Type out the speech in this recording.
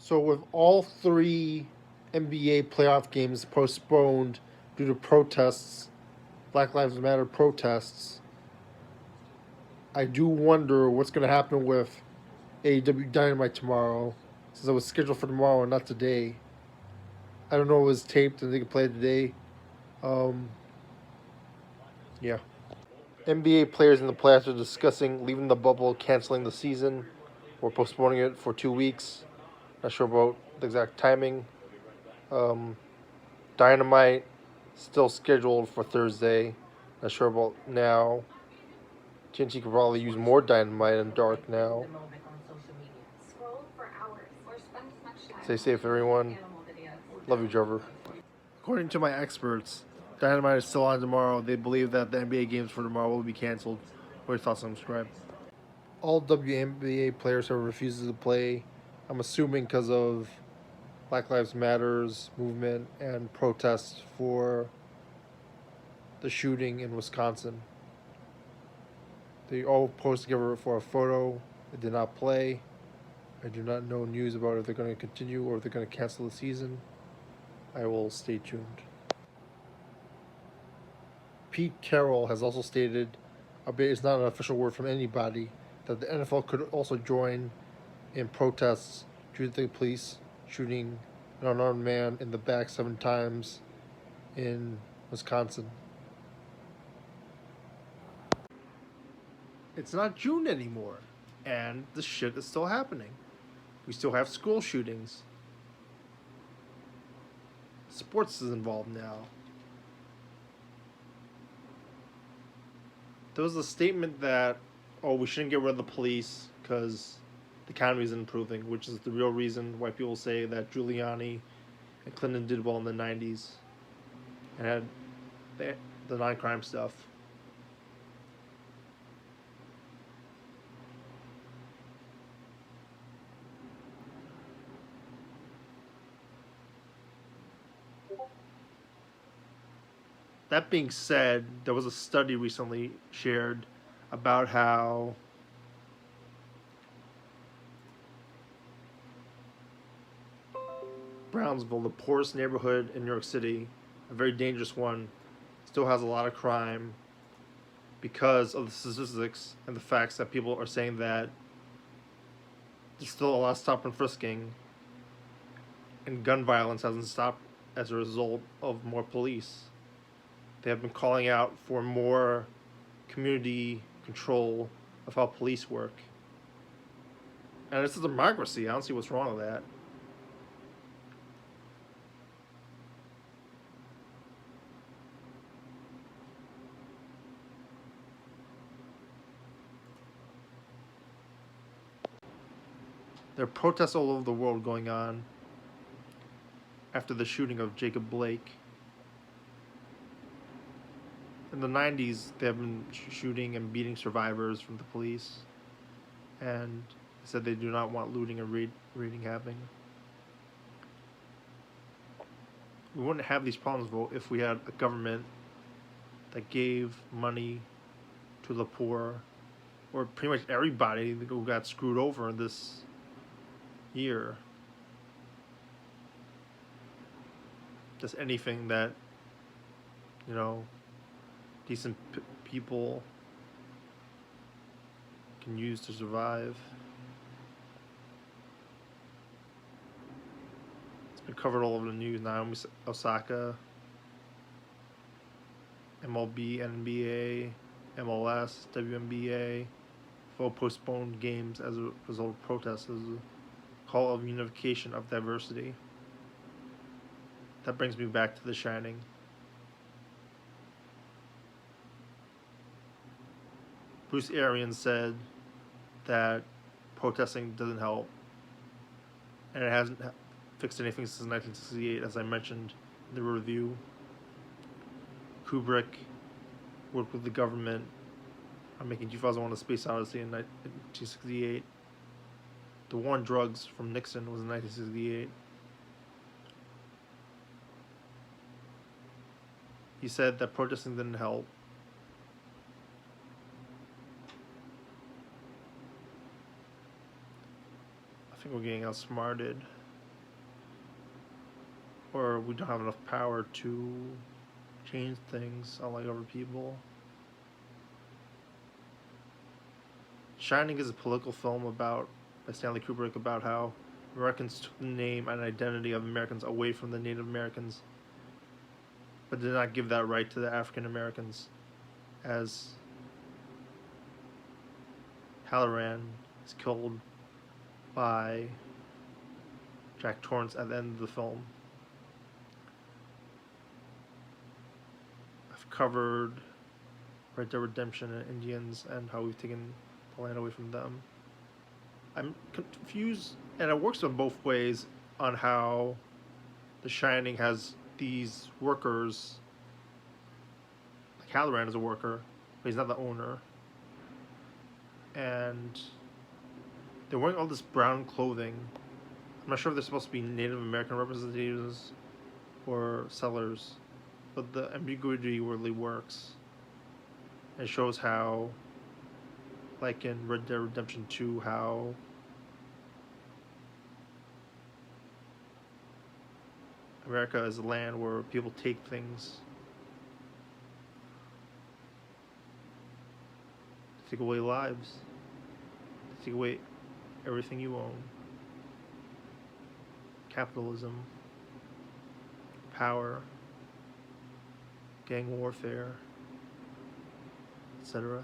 So with all three NBA playoff games postponed due to protests, Black Lives Matter protests, I do wonder what's going to happen with AEW Dynamite tomorrow, since it was scheduled for tomorrow and not today. I don't know if it was taped and they could play it today. Um, yeah. NBA players in the playoffs are discussing leaving the bubble, canceling the season, or postponing it for 2 weeks. Not sure about the exact timing. Um, Dynamite still scheduled for Thursday. Not sure about now. TNT could probably use more Dynamite and Dark now. Stay safe, everyone. Love you, Trevor. According to my experts, Dynamite is still on tomorrow. They believe that the NBA games for tomorrow will be canceled. What are your thoughts on subscribe? All WNBA players have refused to play. I'm assuming because of Black Lives Matters movement and protests for the shooting in Wisconsin. They all posed together for a photo. They did not play. I do not know news about if they're going to continue or if they're going to cancel the season. I will stay tuned. Pete Carroll has also stated, albeit it's not an official word from anybody, that the NFL could also join in protests due to the police shooting an unarmed man in the back 7 times in Wisconsin. It's not June anymore, and the shit is still happening. We still have school shootings. Sports is involved now. There was a statement that, we shouldn't get rid of the police because the economy is improving, which is the real reason why people say that Giuliani and Clinton did well in the 90s and had the non-crime stuff. That being said, there was a study recently shared about how Brownsville, the poorest neighborhood in New York City, a very dangerous one, still has a lot of crime because of the statistics and the facts that people are saying that there's still a lot of stop and frisking, and gun violence hasn't stopped as a result of more police. They have been calling out for more community control of how police work. And it's a democracy. I don't see what's wrong with that. There are protests all over the world going on after the shooting of Jacob Blake. In the 90s, they have been shooting and beating survivors from the police, and said they do not want looting and raiding happening. We wouldn't have these problems if we had a government that gave money to the poor, or pretty much everybody who got screwed over this year. Just anything that, decent people can use to survive. It's been covered all over the news. Naomi Osaka, MLB, NBA, MLS, WNBA, all postponed games as a result of protests as a call of unification of diversity. That brings me back to The Shining. Bruce Arians said that protesting doesn't help, and it hasn't fixed anything since 1968, as I mentioned in the review. Kubrick worked with the government on making 2001: A Space Odyssey in 1968. The war on drugs from Nixon was in 1968. He said that protesting didn't help. I think we're getting outsmarted. or we don't have enough power to change things, unlike other people. Shining is a political film by Stanley Kubrick about how Americans took the name and identity of Americans away from the Native Americans, but did not give that right to the African Americans, as Halloran is killed by Jack Torrance at the end of the film. I've covered Red Dead Redemption and Indians and how we've taken the land away from them. I'm confused, and it works in both ways, on how The Shining has these workers, like Halloran is a worker, but he's not the owner. And they're wearing all this brown clothing. I'm not sure if they're supposed to be Native American representatives or sellers, but the ambiguity really works. It shows how, like in Red Dead Redemption 2, how America is a land where people take things, take away lives, take away everything you own. Capitalism, power, gang warfare, etc.